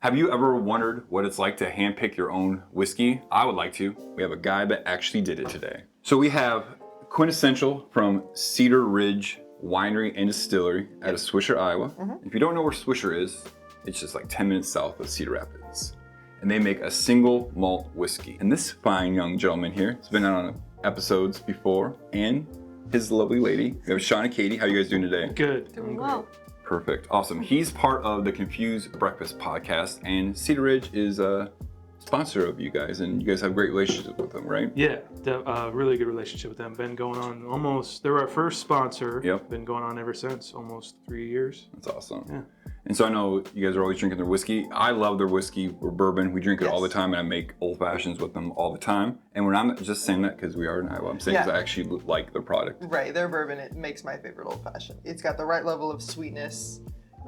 Have you ever wondered what it's like to handpick your own whiskey? I would like to. We have a guy that actually did it today. So we have QuintEssential from Cedar Ridge Winery and Distillery out of Swisher, Iowa. If you don't know where Swisher is, it's just like 10 minutes south of Cedar Rapids. And they make a single malt whiskey. And this fine young gentleman here has been on episodes before, and his lovely lady. We have Sean and Katie. How are you guys doing today? Good. Doing well. Perfect. Awesome. He's part of the Confused Breakfast podcast, and Cedar Ridge is a sponsor of you guys, and you guys have a great relationship with them, right? Yeah, really good relationship with them. Been going on almost, they were our first sponsor. Yep. Been going on ever since, almost 3 years. That's awesome. Yeah. And so I know you guys are always drinking their whiskey. I love their whiskey or bourbon. We drink it all the time, and I make old fashions with them all the time. And when I'm just saying that because we are in Iowa, I'm saying because I actually like their product. Right, their bourbon, it makes my favorite old fashioned. It's got the right level of sweetness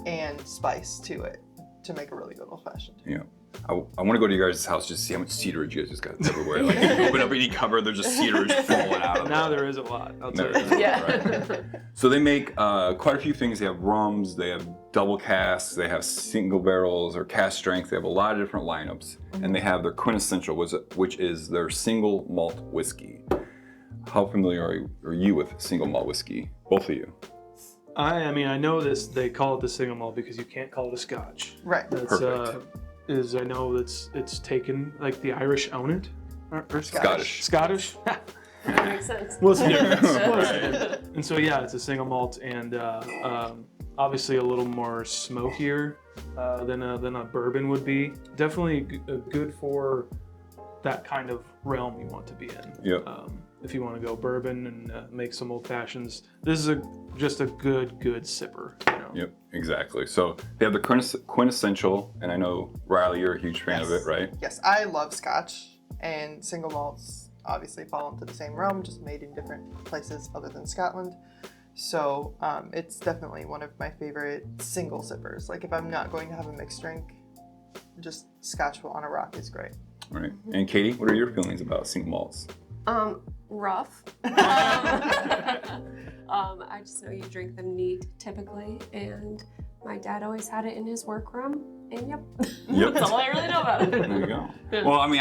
and spice to it to make a really good old fashioned. Yeah. I want to go to your guys' house just to see how much Cedar Ridge you guys just got everywhere. Like, you open up any cupboard, there's just Cedar Ridge falling out of Now it. there is a lot. I'll No, tell you. Yeah. right. So they make quite a few things. They have rums, they have double casks, they have single barrels or cask strength. They have a lot of different lineups. And they have their QuintEssential, which is their single malt whiskey. How familiar are you with single malt whiskey? Both of you. I mean, I know this, they call it the single malt because you can't call it a scotch. Right. That's, Perfect. I know it's taken, like the Irish own it. Or Scottish. Scottish? That makes sense. What's the difference? And so yeah, it's a single malt, and obviously a little more smokier than a bourbon would be. Definitely good for that kind of realm you want to be in. Yep. If you want to go bourbon and make some old fashions, this is just a good sipper. You know? Yep, exactly. So they have the QuintEssential, and I know Riley, you're a huge fan of it, right? Yes, I love Scotch, and single malts obviously fall into the same realm, just made in different places other than Scotland. So it's definitely one of my favorite single sippers. Like if I'm not going to have a mixed drink, just Scotch on a rock is great. Right. And Katie, what are your feelings about single malts? Rough. I just know you drink them neat typically, and my dad always had it in his workroom, and yep. That's all I really know about it. There you go. Well, I mean,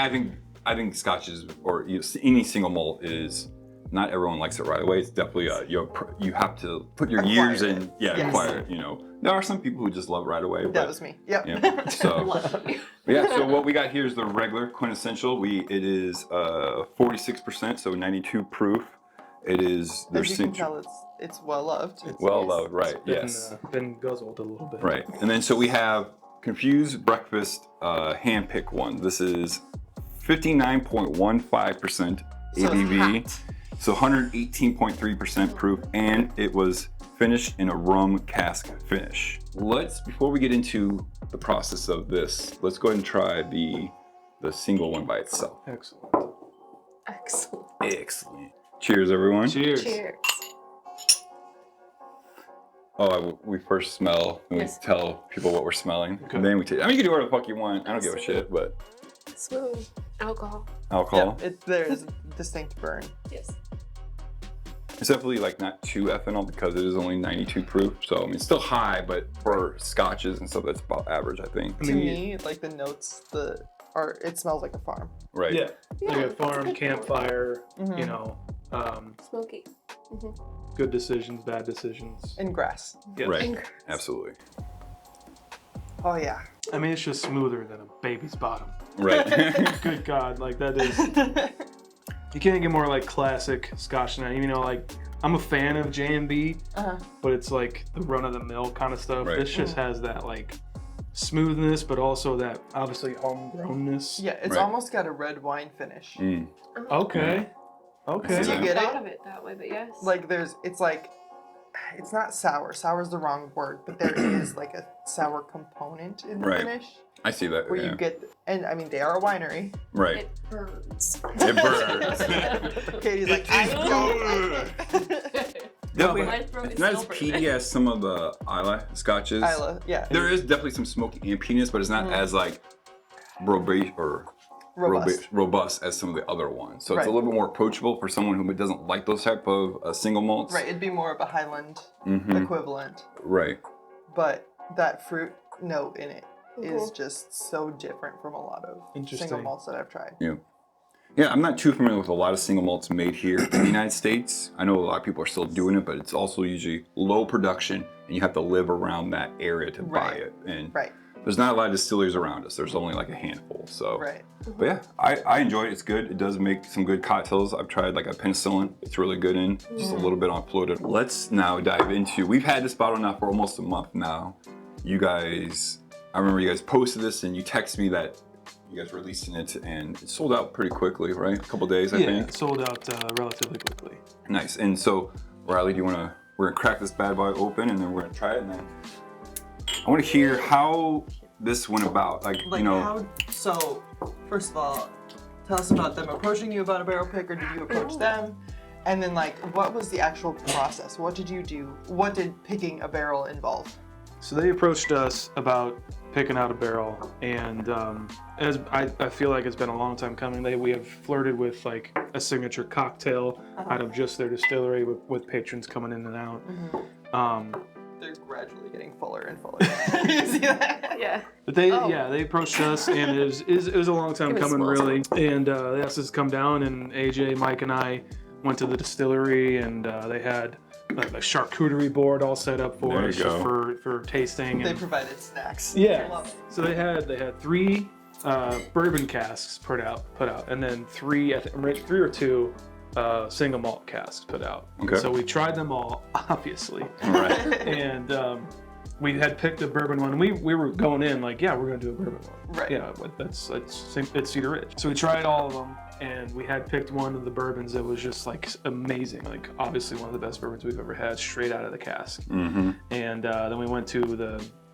I think Scotch is, or any single malt is, not everyone likes it right away. It's definitely you have to put your years in, acquire it. You know, there are some people who just love it right away. That was me. Yep. Yeah. So. Yeah, so what we got here is the regular QuintEssential. It is 46%, so 92 proof. It is their As you can tell, it's well loved. well loved, right? It's been guzzled a little bit. Right, and then so we have Confused Breakfast handpick one. This is 59.15% ABV, so 118.3% proof, and it was finished in a rum cask finish. Before we get into the process of this, let's go ahead and try the single one by itself. Excellent. Excellent. Cheers, everyone. Cheers. Cheers. We first smell and we tell people what we're smelling. Okay. And then we taste. I mean, you can do whatever the fuck you want. I don't give a shit, but Smooth. Alcohol. alcohol. Yeah, there's a distinct burn. Yes. It's definitely like not too ethanol because it is only 92 proof. So I mean, it's still high, but for scotches and stuff, that's about average, I think. To me, like the notes, it smells like a farm. Right. Yeah. Like a that's farm good. campfire, Mhm. you know, Smoky. good decisions, bad decisions. And grass. Yes. Right. And- Absolutely. Oh yeah. I mean, it's just smoother than a baby's bottom. Right. Good God, like that is. You can't get more like classic Scotch than that. You know, like I'm a fan of J&B, but it's like the run of the mill kind of stuff. Right. This just has that like smoothness, but also that obviously homegrownness. Yeah, it's Right. almost got a red wine finish. Mm. Okay. Okay. Do you I get thought it? of it that way, but yes. Like it's not sour. Sour is the wrong word, but there is like a sour component in the Right. finish I see that. where yeah. you get, and I mean they are a winery. Right. It burns. It burns. Katie's like, It I is don't like it. Definitely. My throat is It's not as still peaty burning. as some of the Isla scotches. Isla, yeah. There is definitely some smoky and peatiness, but it's not as like robust as some of the other ones. So it's a Right. little bit more approachable for someone who doesn't like those type of single malts. Right, it'd be more of a Highland Mhm. equivalent, Right. but that fruit note in it is just so different from a lot of single malts that I've tried. Yeah, I'm not too familiar with a lot of single malts made here in the United States. I know a lot of people are still doing it, but it's also usually low production, and you have to live around that area to buy it. And there's not a lot of distilleries around us. There's only like a handful. So, but yeah, I enjoy it. It's good. It does make some good cocktails. I've tried like a penicillin. It's really good in, just a little bit on floated. Let's now dive into, we've had this bottle now for almost a month now. You guys, I remember you guys posted this and you texted me that you guys were releasing it, and it sold out pretty quickly, right? A couple days, I think. Yeah, it sold out relatively quickly. Nice. And so, Riley, we're gonna crack this bad boy open, and then we're gonna try it, and then I want to hear how this went about. Like you know. How, so, first of all, tell us about them approaching you about a barrel pick, or did you approach them? And then, like, what was the actual process? What did you do? What did picking a barrel involve? So they approached us about picking out a barrel, and as I feel like it's been a long time coming. We have flirted with like a signature cocktail out of just their distillery with patrons coming in and out. They're gradually getting fuller and fuller. You see that? Yeah. But they approached us, and it was a long time coming, really. And they asked us to come down, and AJ, Mike, and I went to the distillery, and they had a charcuterie board all set up for us for tasting. They provided snacks. Yeah. So they had 3 bourbon casks put out, and then 3 or 2 single malt casks put out. Okay. So we tried them all, obviously. Right. And we had picked a bourbon one. We were going in like, yeah, we're gonna do a bourbon one. Right. Yeah, it's Cedar Ridge. So we tried all of them, and we had picked one of the bourbons that was just like amazing, like obviously one of the best bourbons we've ever had, straight out of the cask. And then we went to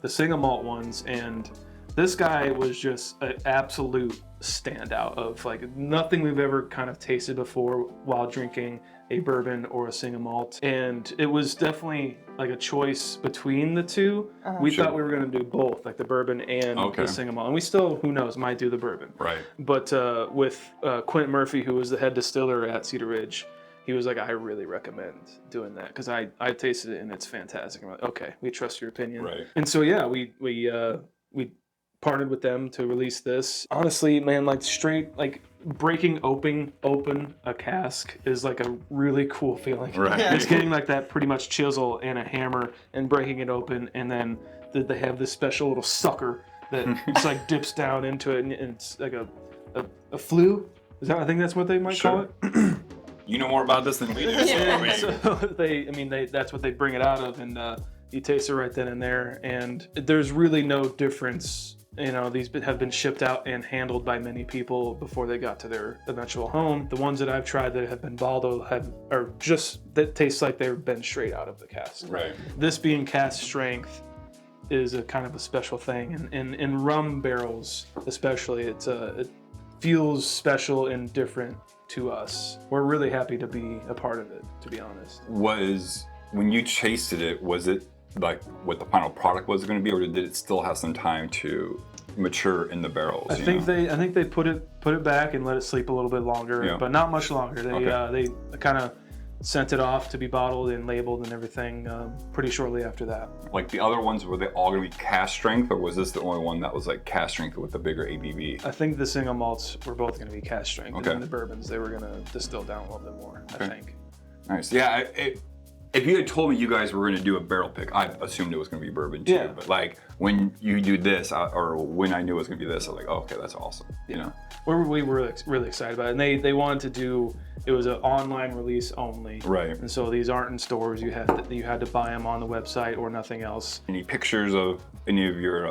the single malt ones, and this guy was just an absolute standout of like nothing we've ever kind of tasted before while drinking a bourbon or a single malt. And it was definitely like a choice between the two. We thought we were going to do both, like the bourbon and the single malt. And we still, who knows, might do the bourbon. Right. But with Quint Murphy, who was the head distiller at Cedar Ridge, he was like, I really recommend doing that because I tasted it and it's fantastic. I'm like, okay, we trust your opinion. Right. And so yeah, we partnered with them to release this. Honestly, man, like straight like breaking open a cask is like a really cool feeling. Right. Yeah. It's getting like that pretty much chisel and a hammer and breaking it open, and then they have this special little sucker that it's like dips down into it, and it's like a flue. I think that's what they might call it. You know more about this than we do. So that's what they bring it out of, and you taste it right then and there. And there's really no difference. You know, these have been shipped out and handled by many people before they got to their eventual home. The ones that I've tried that have been bottled that taste like they've been straight out of the cask. Right. This being cask strength is a kind of a special thing, and in rum barrels especially, it feels special and different to us. We're really happy to be a part of it, to be honest. When you tasted it, was it like what the final product was going to be, or did it still have some time to mature in the barrels? I think they put it back and let it sleep a little bit longer, but not much longer. They kind of sent it off to be bottled and labeled and everything pretty shortly after that. Like the other ones, were they all going to be cask strength, or was this the only one that was like cask strength with the bigger ABV? I think the single malts were both going to be cask strength, and then the bourbons they were going to distill down a little bit more. I think. Nice. Yeah. If you had told me you guys were going to do a barrel pick, I assumed it was going to be bourbon too. Yeah. But like when you do this, or when I knew it was going to be this, I was like, oh, okay, that's awesome. You know, we were really excited about it, and they wanted to do. It was an online release only. Right. And so these aren't in stores. You had to buy them on the website or nothing else. Any pictures of any of your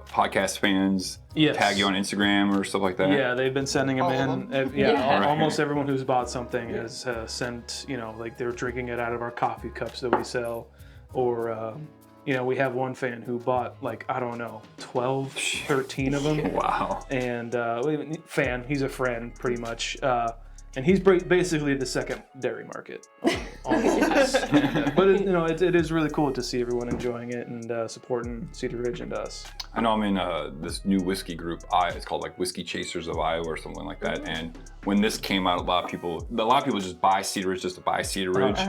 podcast fans tag you on Instagram or stuff like that? Yeah, they've been sending them in. Almost everyone who's bought something has sent, like they're drinking it out of our coffee cups that we sell, or we have one fan who bought like, I don't know, 12, 13 of them. Wow. And he's a friend pretty much. And he's basically the secondary market. Almost. But it is really cool to see everyone enjoying it and supporting Cedar Ridge and us. I know I'm in this new whiskey group. It's called like Whiskey Chasers of Iowa or something like that. And when this came out, a lot of people just buy Cedar Ridge just to buy Cedar Ridge.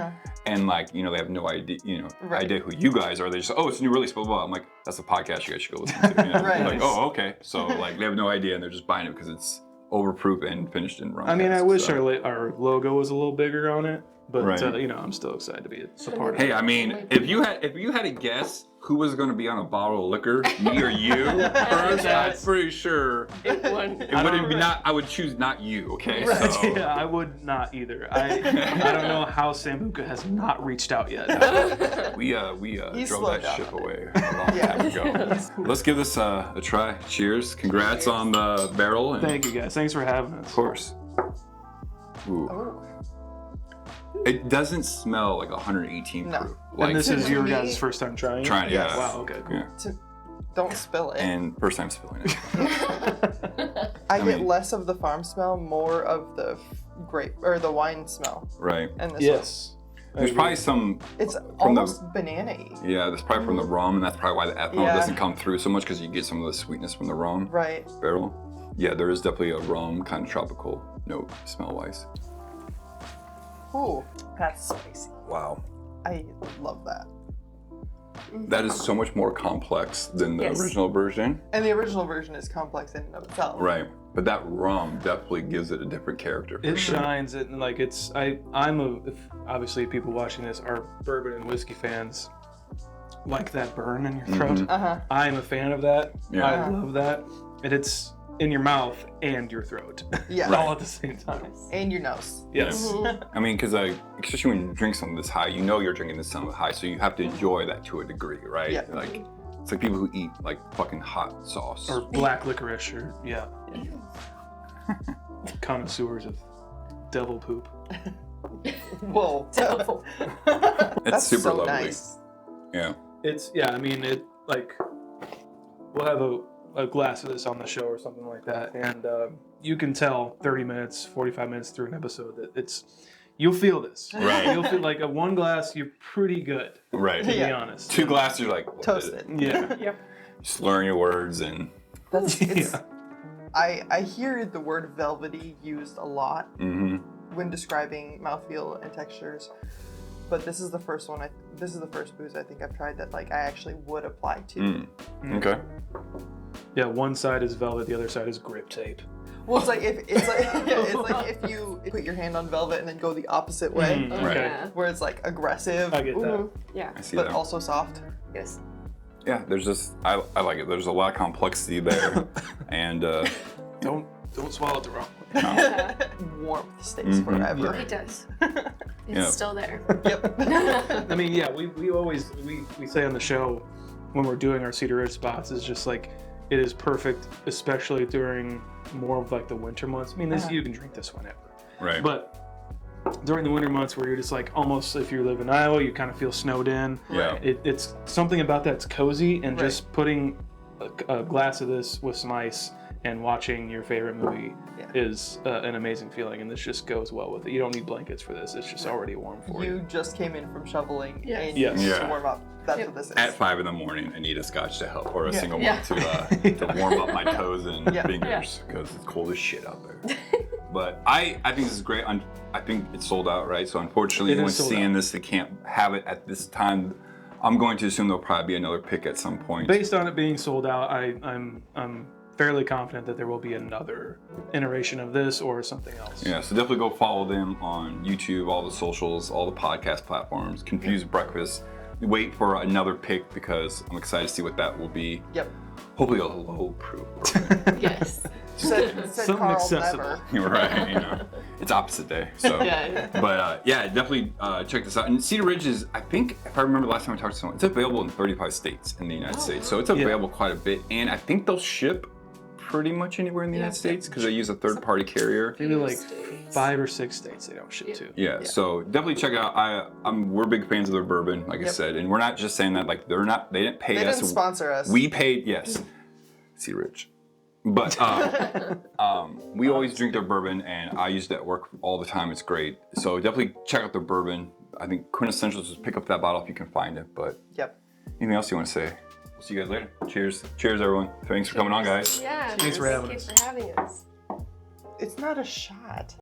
and like, you know, they have no idea, Right. idea who you guys are. They just, oh, it's a new release, blah, blah, blah. I'm like, that's a podcast you guys should go listen to. You know? Right. Like, oh, okay. So like they have no idea and they're just buying it because it's overproof and finished in rum. I mean, I casks, wish so. our logo was a little bigger on it, but Right. I'm still excited to be a part of Hey, it. I mean, if you had to guess who was going to be on a bottle of liquor, me or you, first, I'm pretty sure It wouldn't. it wouldn't be not. I would choose not you. Okay. Right, So. yeah, I would not either. I don't know how Sambuca has not reached out yet. We He's drove slowed that down. ship away a long Yeah. time ago. Let's give this a try. Cheers. Congrats on the barrel. And Thank you guys. Thanks for having us. Of course. Ooh. Oh. It doesn't smell like 118 No. proof. And Like this is your Me- guys' first time trying it? trying it, yeah. Wow, okay, cool. Yeah. Don't spill it. And first time spilling it. I get mean- less of the farm smell, more of the grape or the wine smell. Right. And this Yes. There's probably some. one. It's the- almost banana-y. Yeah, that's probably from the rum, and that's probably why the ethanol Yeah. doesn't come through so much because you get some of the sweetness from the rum Right. barrel. Yeah, there is definitely a rum kind of tropical note smell-wise. Ooh, that's spicy. Wow. I love that. That is so much more complex than the Yes. original version. And the original version is complex in and of itself. Right. But that rum definitely gives it a different character. For It sure. shines. It like it's. Obviously people watching this are bourbon and whiskey fans. Like that burn in your throat. Mhm. Uh-huh. I'm a fan of that. Yeah. I love that. And it's in your mouth and your throat. Yeah. All at the same time. And your nose. Yes. I mean, because especially when you drink something this high, you know you're drinking this something high, so you have to enjoy that to a degree, right? Yeah. Like, it's like people who eat like fucking hot sauce. Or black licorice, or yeah. Connoisseurs of devil poop. Whoa. Devil. That's super so lovely. nice. Yeah. It's I mean it like we'll have a glass of this on the show or something like that, and you can tell 30 minutes, 45 minutes through an episode that you'll feel this. Right. You'll feel like one glass, you're pretty good, Right. to be Yeah. honest. 2 glasses, you're like, what is Toasted. it? Yeah. Yep. Slurring your words and. That's, it's, Yeah. I hear the word velvety used a lot Mm-hmm. when describing mouthfeel and textures, but this is the first one. This is the first booze I think I've tried that like I actually would apply to. Mm. Okay. Yeah, one side is velvet, the other side is grip tape. Well, it's like it's like if you put your hand on velvet and then go the opposite way, Mm, Right. okay. Yeah. where it's like aggressive, I get that. Mhm. Yeah. I see but that. also soft. Yes. Yeah, there's just I like it. There's a lot of complexity there, and Don't swallow it the wrong way. no. Warmth stays Mhm. forever. It does. It's Yeah. still there. Yep. I mean, yeah, we always we say on the show when we're doing our Cedar Ridge spots is just like it is perfect, especially during more of like the winter months. I mean, this Uh-huh. you can drink this whenever, Right. but during the winter months where you're just like almost if you live in Iowa, you kind of feel snowed in. Yeah. It's something about that's cozy, and Right. just putting a glass of this with some ice and watching your favorite movie Yeah. is an amazing feeling, and this just goes well with it. You don't need blankets for this; it's just already warm for you. You just came in from shoveling Yes. and Yes. you need Yeah. to warm up. That's Yep. what this is. At 5 a.m, I need a scotch to help, or a Yeah. single Yeah. malt to warm up my toes and Yeah. fingers because it's cold as shit out there. But I think this is great. I think it's sold out, right? So unfortunately, It is anyone sold seeing out. this, they can't have it at this time. I'm going to assume there'll probably be another pick at some point. Based on it being sold out, I'm fairly confident that there will be another iteration of this or something else. Yeah, so definitely go follow them on YouTube, all the socials, all the podcast platforms. Confused Breakfast. Wait for another pick because I'm excited to see what that will be. Yep. Hopefully a low proof. Yes. Said Something Carl accessible. never. You're right, you know. It's opposite day. So Yeah. but yeah, definitely check this out. And Cedar Ridge is, I think, if I remember last time I talked to someone, it's available in 35 states in the United States. So it's available quite a bit. And I think they'll ship pretty much anywhere in the United States because they use a third-party carrier. Maybe like States. 5 or 6 states they don't ship to. Yeah, so definitely check it out. We're big fans of their bourbon, like I Yep. said, and we're not just saying that like they didn't pay They us. didn't sponsor us. We paid, yes, Cedar Ridge, but we always drink their bourbon, and I use it at work all the time. It's great. So definitely check out their bourbon. I think QuintEssential, just pick up that bottle if you can find it. But Yep. anything else you want to say? We'll see you guys later. Cheers, cheers, everyone. Thanks for coming on, guys. Yeah. Thanks for having Thank us. you for having us. It's not a shot.